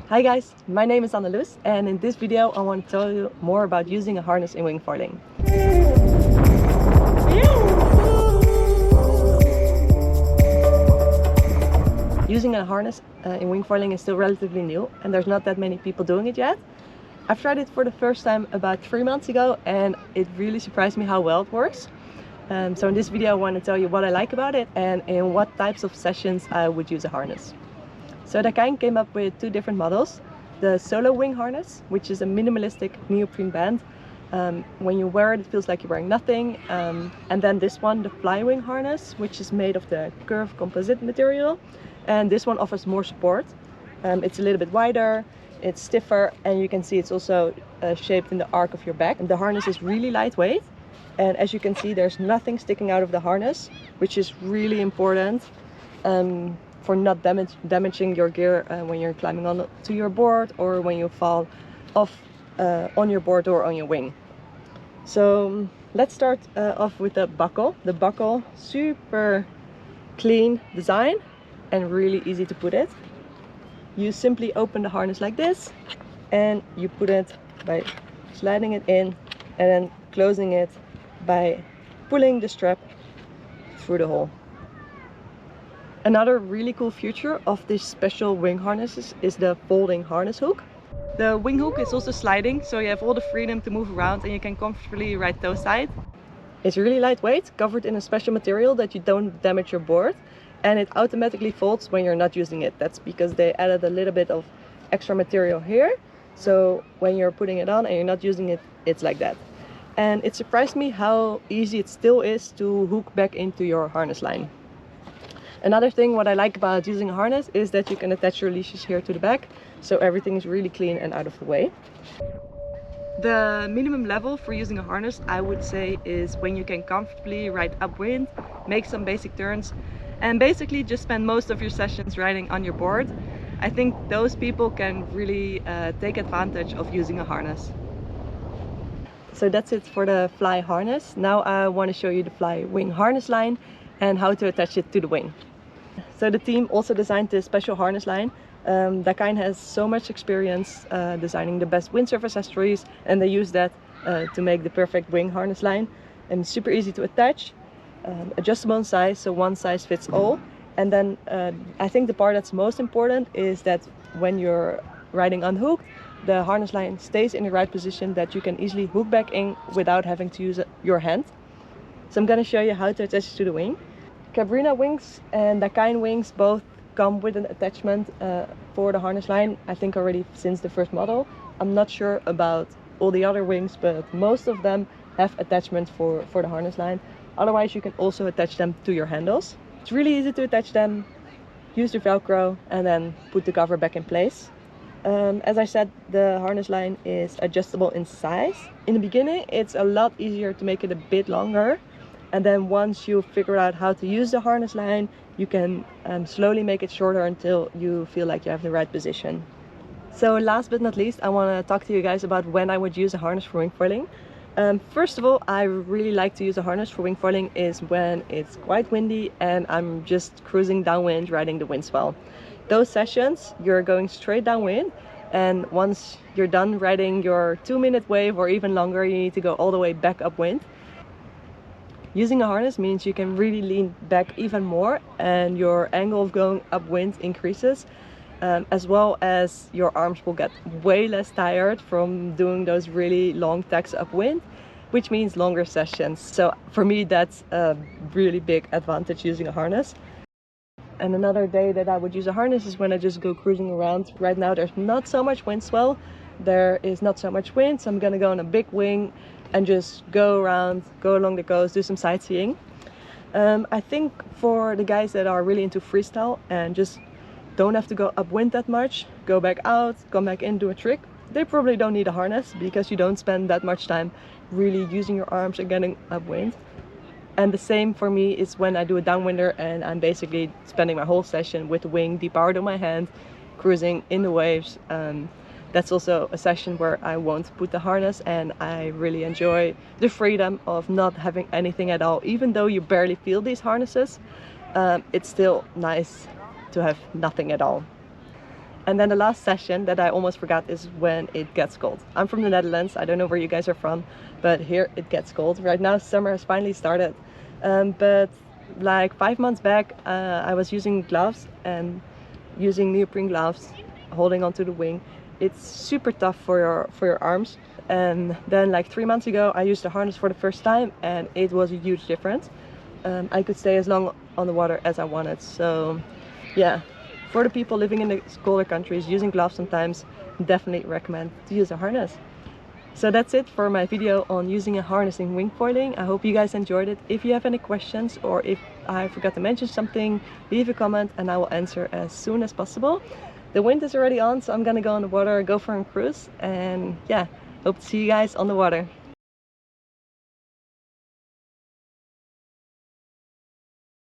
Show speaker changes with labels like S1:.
S1: Hi guys, my name is Annelies and in this video I want to tell you more about using a harness in wingfoiling. Using a harness in wingfoiling is still relatively new and there's not that many people doing it yet. I've tried it for the first time about 3 months ago and it really surprised me how well it works. So in this video I want to tell you what I like about it and in what types of sessions I would use a harness. So Dakine came up with two different models. The solo wing harness, which is a minimalistic neoprene band. When you wear it, it feels like you're wearing nothing. And then this one, the fly wing harness, which is made of the curved composite material. And this one offers more support. It's a little bit wider, it's stiffer, and you can see it's also shaped in the arc of your back. And the harness is really lightweight. And as you can see, there's nothing sticking out of the harness, which is really important. For not damaging your gear when you're climbing onto your board or when you fall off on your board or on your wing. So let's start off with the buckle. The buckle, super clean design and really easy to put it. You simply open the harness like this and you put it by sliding it in and then closing it by pulling the strap through the hole. Another really cool feature of this special wing harnesses is the folding harness hook. The wing hook is also sliding, so you have all the freedom to move around and you can comfortably ride toe side. It's really lightweight, covered in a special material that you don't damage your board, and it automatically folds when you're not using it. That's because they added a little bit of extra material here, so when you're putting it on and you're not using it, it's like that. And it surprised me how easy it still is to hook back into your harness line. Another thing what I like about using a harness is that you can attach your leashes here to the back, so everything is really clean and out of the way. The minimum level for using a harness, I would say, is when you can comfortably ride upwind, make some basic turns, and basically just spend most of your sessions riding on your board. I think those people can really take advantage of using a harness. So that's it for the fly harness. Now I want to show you the fly wing harness line and how to attach it to the wing. So the team also designed this special harness line. Dakine has so much experience designing the best windsurf accessories, and they use that to make the perfect wing harness line. And it's super easy to attach, adjustable in size, so one size fits all. And then I think the part that's most important is that when you're riding unhooked, the harness line stays in the right position that you can easily hook back in without having to use your hand. So I'm going to show you how to attach it to the wing. Cabrinha wings and Dakine wings both come with an attachment for the harness line, I think already since the first model. I'm not sure about all the other wings, but most of them have attachments for the harness line. Otherwise you can also attach them to your handles. It's really easy to attach them, use the Velcro and then put the cover back in place. As I said, the harness line is adjustable in size. In the beginning it's a lot easier to make it a bit longer. And then once you figure out how to use the harness line, you can slowly make it shorter until you feel like you have the right position. So last but not least, I want to talk to you guys about when I would use a harness for wingfoiling. First of all, I really like to use a harness for wingfoiling is when it's quite windy and I'm just cruising downwind riding the windswell. Those sessions, you're going straight downwind, and once you're done riding your 2-minute wave or even longer, you need to go all the way back upwind. Using a harness means you can really lean back even more and your angle of going upwind increases, as well as your arms will get way less tired from doing those really long tacks upwind, which means longer sessions. So for me that's a really big advantage using a harness. And another day that I would use a harness is when I just go cruising around. Right now there's not so much wind swell, there is not so much wind, so I'm gonna go on a big wing and just go around, go along the coast, do some sightseeing. I think for the guys that are really into freestyle and just don't have to go upwind that much, go back out, come back in, do a trick, they probably don't need a harness because you don't spend that much time really using your arms and getting upwind. And the same for me is when I do a downwinder and I'm basically spending my whole session with the wing depowered on my hand, cruising in the waves. That's also a session where I won't put the harness and I really enjoy the freedom of not having anything at all. Even though you barely feel these harnesses, it's still nice to have nothing at all. And then the last session that I almost forgot is when it gets cold. I'm from the Netherlands. I don't know where you guys are from, but here it gets cold. Right now summer has finally started. But like 5 months back, I was using gloves and using neoprene gloves, holding onto the wing. It's super tough for your arms. And then like 3 months ago, I used the harness for the first time, and it was a huge difference. I could stay as long on the water as I wanted. So yeah, for the people living in the colder countries using gloves sometimes, definitely recommend to use a harness. So that's it for my video on using a harness in wingfoiling. I hope you guys enjoyed it. If you have any questions or if I forgot to mention something, leave a comment and I will answer as soon as possible. The wind is already on, so I'm gonna go on the water, go for a cruise, and yeah, hope to see you guys on the water.